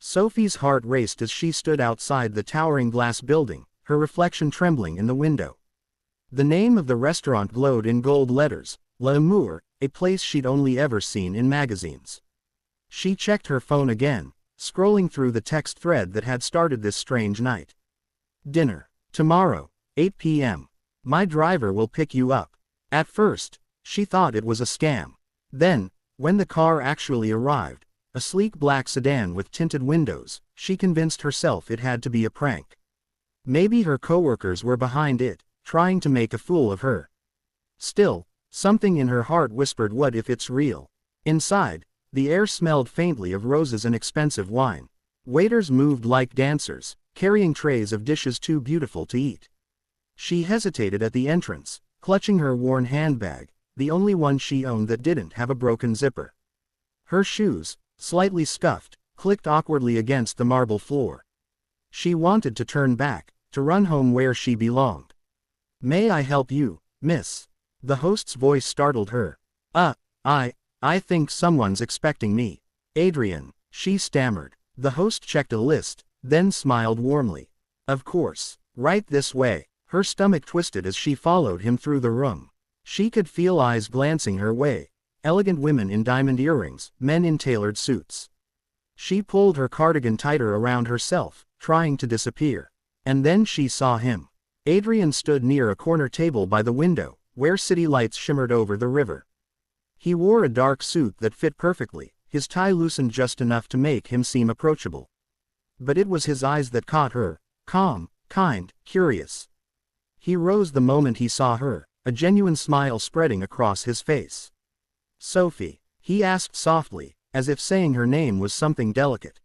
Sophie's heart raced as she stood outside the towering glass building, her reflection trembling in the window. The name of the restaurant glowed in gold letters, L'Amour, a place she'd only ever seen in magazines. She checked her phone again, scrolling through the text thread that had started this strange night. Dinner. Tomorrow, 8 p.m. My driver will pick you up. At first, she thought it was a scam. Then, when the car actually arrived, a sleek black sedan with tinted windows, she convinced herself it had to be a prank. Maybe her coworkers were behind it, trying to make a fool of her. Still, something in her heart whispered, what if it's real? Inside, the air smelled faintly of roses and expensive wine. Waiters moved like dancers, carrying trays of dishes too beautiful to eat. She hesitated at the entrance, clutching her worn handbag, the only one she owned that didn't have a broken zipper. Her shoes, slightly scuffed, clicked awkwardly against the marble floor. She wanted to turn back, to run home where she belonged. May I help you, miss? The host's voice startled her. I think someone's expecting me. Adrian, she stammered. The host checked a list, then smiled warmly. Of course, right this way. Her stomach twisted as she followed him through the room. She could feel eyes glancing her way. Elegant women in diamond earrings, men in tailored suits. She pulled her cardigan tighter around herself, trying to disappear. And then she saw him. Adrian stood near a corner table by the window, where city lights shimmered over the river. He wore a dark suit that fit perfectly, his tie loosened just enough to make him seem approachable. But it was his eyes that caught her, calm, kind, curious. He rose the moment he saw her, a genuine smile spreading across his face. Sophie, he asked softly, as if saying her name was something delicate.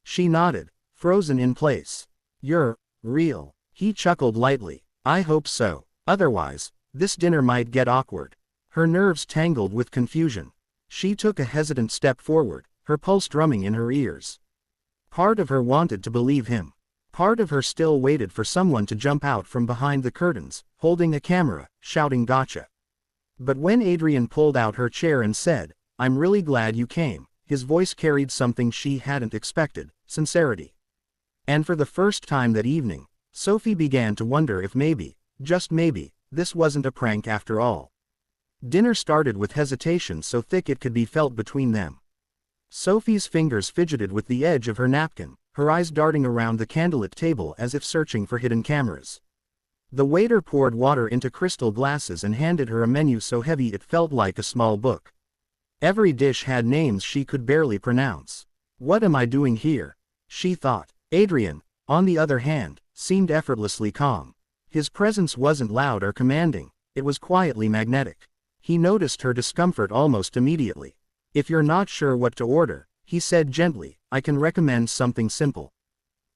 She nodded, frozen in place. You're real. He chuckled lightly. I hope so. Otherwise, this dinner might get awkward. Her nerves tangled with confusion. She took a hesitant step forward, her pulse drumming in her ears. Part of her wanted to believe him. Part of her still waited for someone to jump out from behind the curtains, holding a camera, shouting gotcha. But when Adrian pulled out her chair and said, I'm really glad you came, his voice carried something she hadn't expected, sincerity. And for the first time that evening, Sophie began to wonder if maybe, just maybe, this wasn't a prank after all. Dinner started with hesitation so thick it could be felt between them. Sophie's fingers fidgeted with the edge of her napkin, her eyes darting around the candlelit table as if searching for hidden cameras. The waiter poured water into crystal glasses and handed her a menu so heavy it felt like a small book. Every dish had names she could barely pronounce. What am I doing here? She thought. Adrian, on the other hand, seemed effortlessly calm. His presence wasn't loud or commanding, it was quietly magnetic. He noticed her discomfort almost immediately. If you're not sure what to order, he said gently, I can recommend something simple.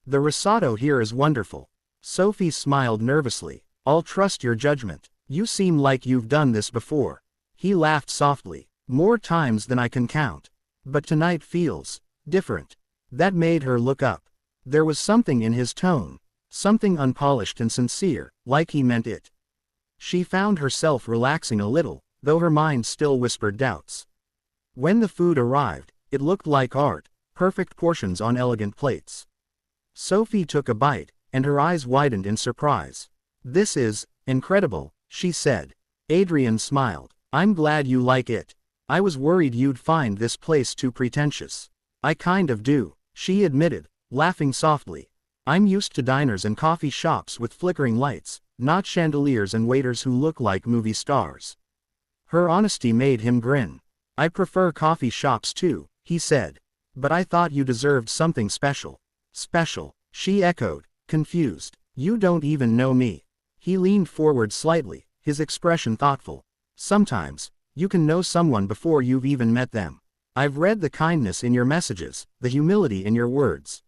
The risotto here is wonderful. Sophie smiled nervously. I'll trust your judgment. You seem like you've done this before. He laughed softly. More times than I can count. But tonight feels different. That made her look up. There was something in his tone. Something unpolished and sincere, like he meant it. She found herself relaxing a little, though her mind still whispered doubts. When the food arrived, it looked like art, perfect portions on elegant plates. Sophie took a bite, and her eyes widened in surprise. This is incredible, she said. Adrian smiled. I'm glad you like it. I was worried you'd find this place too pretentious. I kind of do, she admitted, laughing softly. I'm used to diners and coffee shops with flickering lights, not chandeliers and waiters who look like movie stars. Her honesty made him grin. I prefer coffee shops too, he said. But I thought you deserved something special. Special, she echoed, confused. You don't even know me. He leaned forward slightly, his expression thoughtful. Sometimes, you can know someone before you've even met them. I've read the kindness in your messages, the humility in your words.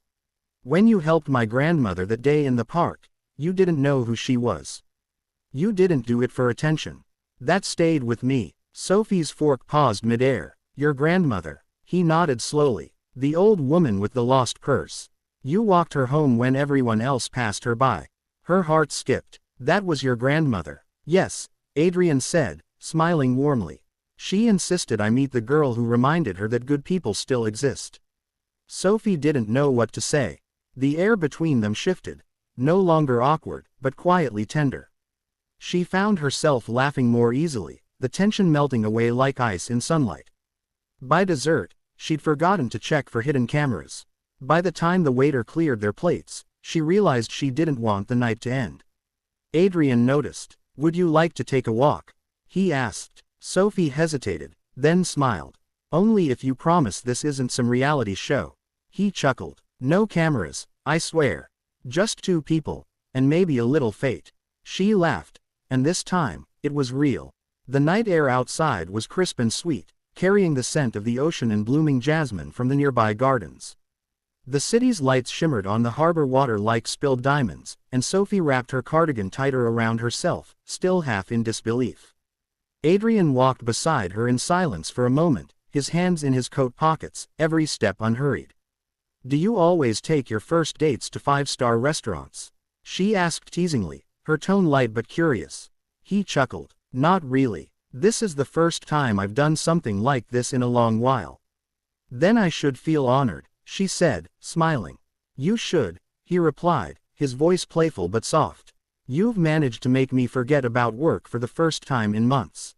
When you helped my grandmother that day in the park, you didn't know who she was. You didn't do it for attention. That stayed with me. Sophie's fork paused midair. Your grandmother. He nodded slowly. The old woman with the lost purse. You walked her home when everyone else passed her by. Her heart skipped. That was your grandmother. Yes, Adrian said, smiling warmly. She insisted I meet the girl who reminded her that good people still exist. Sophie didn't know what to say. The air between them shifted. No longer awkward, but quietly tender. She found herself laughing more easily, the tension melting away like ice in sunlight. By dessert, she'd forgotten to check for hidden cameras. By the time the waiter cleared their plates, she realized she didn't want the night to end. Adrian noticed. "Would you like to take a walk?" he asked. Sophie hesitated, then smiled. "Only if you promise this isn't some reality show." He chuckled. "No cameras, I swear. Just two people, and maybe a little fate." She laughed, and this time, it was real. The night air outside was crisp and sweet, carrying the scent of the ocean and blooming jasmine from the nearby gardens. The city's lights shimmered on the harbor water like spilled diamonds, and Sophie wrapped her cardigan tighter around herself, still half in disbelief. Adrian walked beside her in silence for a moment, his hands in his coat pockets, every step unhurried. "Do you always take your first dates to five-star restaurants?" she asked teasingly, her tone light but curious. He chuckled. "Not really. This is the first time I've done something like this in a long while." "Then I should feel honored," she said, smiling. "You should," he replied, his voice playful but soft. "You've managed to make me forget about work for the first time in months."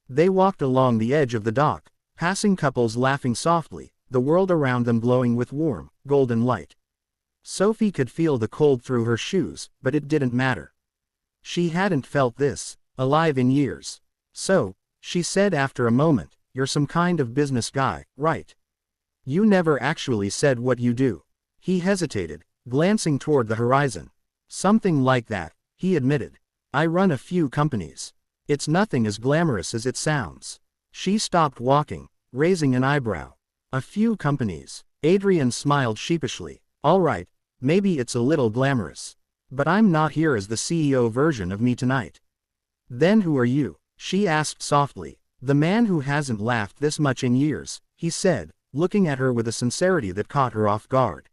They walked along the edge of the dock, passing couples laughing softly, the world around them glowing with warm, golden light. Sophie could feel the cold through her shoes, but it didn't matter. She hadn't felt this alive in years. "So," she said after a moment, "you're some kind of business guy, right? You never actually said what you do." He hesitated, glancing toward the horizon. "Something like that," he admitted. "I run a few companies. It's nothing as glamorous as it sounds." She stopped walking, raising an eyebrow. "A few companies." Adrian smiled sheepishly. "All right, maybe it's a little glamorous. But I'm not here as the CEO version of me tonight." "Then who are you?" she asked softly. "The man who hasn't laughed this much in years," he said, looking at her with a sincerity that caught her off guard.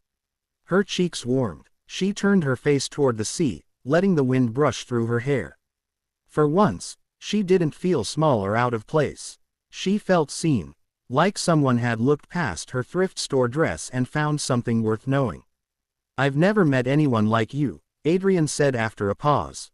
Her cheeks warmed. She turned her face toward the sea, letting the wind brush through her hair. For once, she didn't feel small or out of place. She felt seen, like someone had looked past her thrift store dress and found something worth knowing. "I've never met anyone like you," Adrian said after a pause.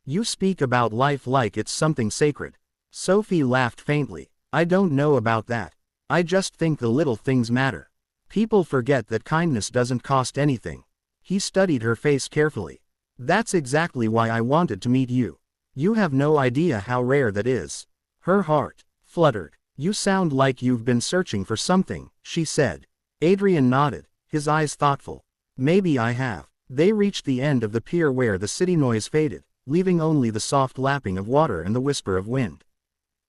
"You speak about life like it's something sacred." Sophie laughed faintly. "I don't know about that. I just think the little things matter. People forget that kindness doesn't cost anything." He studied her face carefully. "That's exactly why I wanted to meet you. You have no idea how rare that is." Her heart fluttered. "You sound like you've been searching for something," she said. Adrian nodded, his eyes thoughtful. "Maybe I have." They reached the end of the pier where the city noise faded, leaving only the soft lapping of water and the whisper of wind.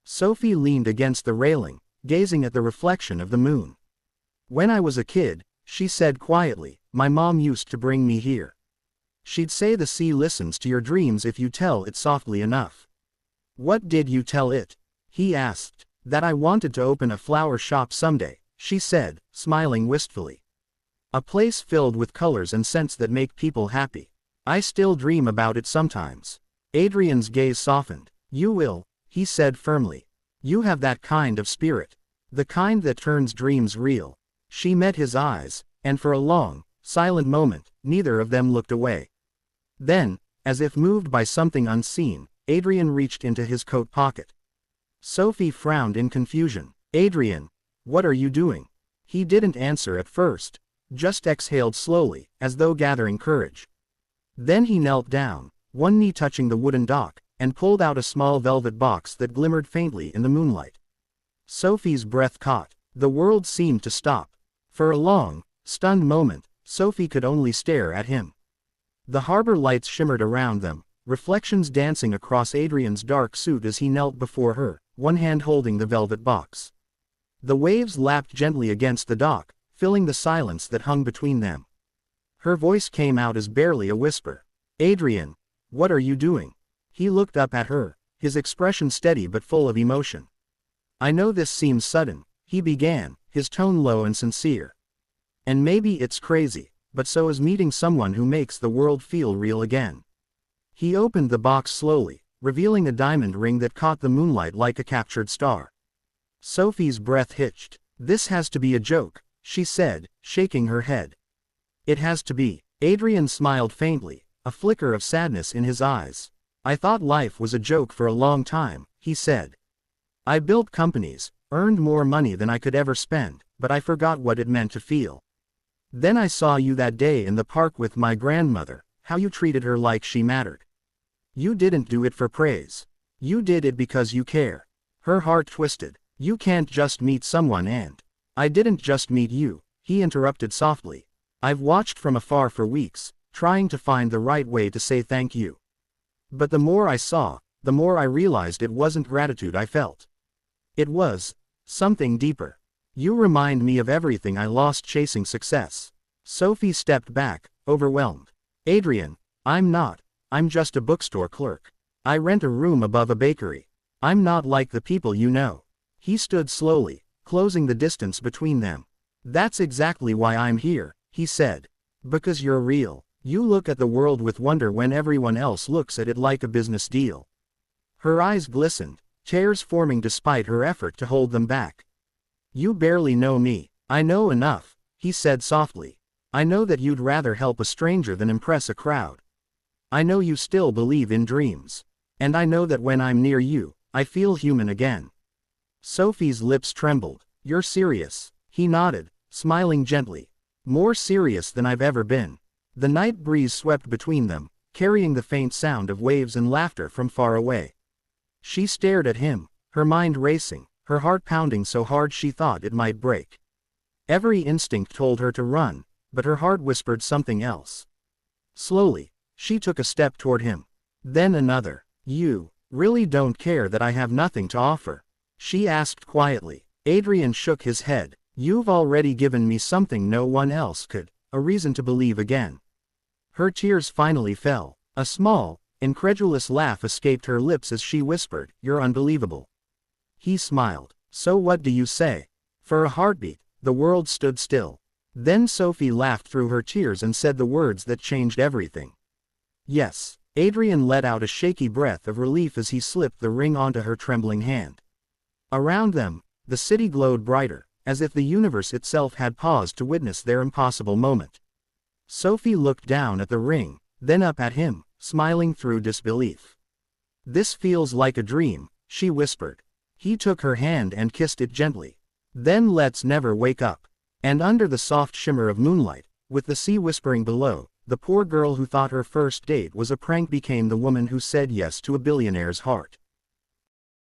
Sophie leaned against the railing, gazing at the reflection of the moon. "When I was a kid," she said quietly, "my mom used to bring me here. She'd say the sea listens to your dreams if you tell it softly enough." "What did you tell it?" he asked. "That I wanted to open a flower shop someday," she said, smiling wistfully. "A place filled with colors and scents that make people happy. I still dream about it sometimes." Adrian's gaze softened. "You will," he said firmly. "You have that kind of spirit. The kind that turns dreams real." She met his eyes, and for a long, silent moment, neither of them looked away. Then, as if moved by something unseen, Adrian reached into his coat pocket. Sophie frowned in confusion. "Adrian, what are you doing?" He didn't answer at first, just exhaled slowly, as though gathering courage. Then he knelt down, one knee touching the wooden dock, and pulled out a small velvet box that glimmered faintly in the moonlight. Sophie's breath caught. The world seemed to stop. For a long, stunned moment, Sophie could only stare at him. The harbor lights shimmered around them, reflections dancing across Adrian's dark suit as he knelt before her, one hand holding the velvet box. The waves lapped gently against the dock, filling the silence that hung between them. Her voice came out as barely a whisper. "Adrian, what are you doing?" He looked up at her, his expression steady but full of emotion. "I know this seems sudden," he began, his tone low and sincere. "And maybe it's crazy, but so is meeting someone who makes the world feel real again." He opened the box slowly, revealing a diamond ring that caught the moonlight like a captured star. Sophie's breath hitched. "This has to be a joke," she said, shaking her head. It has to be. Adrian smiled faintly, a flicker of sadness in his eyes. I thought life was a joke for a long time, he said. I built companies, earned more money than I could ever spend, but I forgot what it meant to feel. Then I saw you that day in the park with my grandmother, how you treated her like she mattered. You didn't do it for praise. You did it because you care. Her heart twisted. You can't just meet someone and... I didn't just meet you, he interrupted softly. I've watched from afar for weeks, trying to find the right way to say thank you. But the more I saw, the more I realized it wasn't gratitude I felt. It was something deeper. You remind me of everything I lost chasing success. Sophie stepped back, overwhelmed. Adrian, I'm just a bookstore clerk. I rent a room above a bakery. I'm not like the people you know. He stood slowly, closing the distance between them. That's exactly why I'm here, he said. Because you're real. You look at the world with wonder when everyone else looks at it like a business deal. Her eyes glistened, tears forming despite her effort to hold them back. You barely know me. I know enough, he said softly. I know that you'd rather help a stranger than impress a crowd. I know you still believe in dreams. And I know that when I'm near you, I feel human again. Sophie's lips trembled. You're serious, he nodded, smiling gently. More serious than I've ever been. The night breeze swept between them, carrying the faint sound of waves and laughter from far away. She stared at him, her mind racing, her heart pounding so hard she thought it might break. Every instinct told her to run, but her heart whispered something else. Slowly, she took a step toward him. Then another. You really don't care that I have nothing to offer? She asked quietly. Adrian shook his head. You've already given me something no one else could, a reason to believe again. Her tears finally fell. A small, incredulous laugh escaped her lips as she whispered, You're unbelievable. He smiled. So what do you say? For a heartbeat, the world stood still. Then Sophie laughed through her tears and said the words that changed everything. Yes. Adrian let out a shaky breath of relief as he slipped the ring onto her trembling hand. Around them, the city glowed brighter, as if the universe itself had paused to witness their impossible moment. Sophie looked down at the ring, then up at him, smiling through disbelief. This feels like a dream, she whispered. He took her hand and kissed it gently. Then let's never wake up. And under the soft shimmer of moonlight, with the sea whispering below, the poor girl who thought her first date was a prank became the woman who said yes to a billionaire's heart.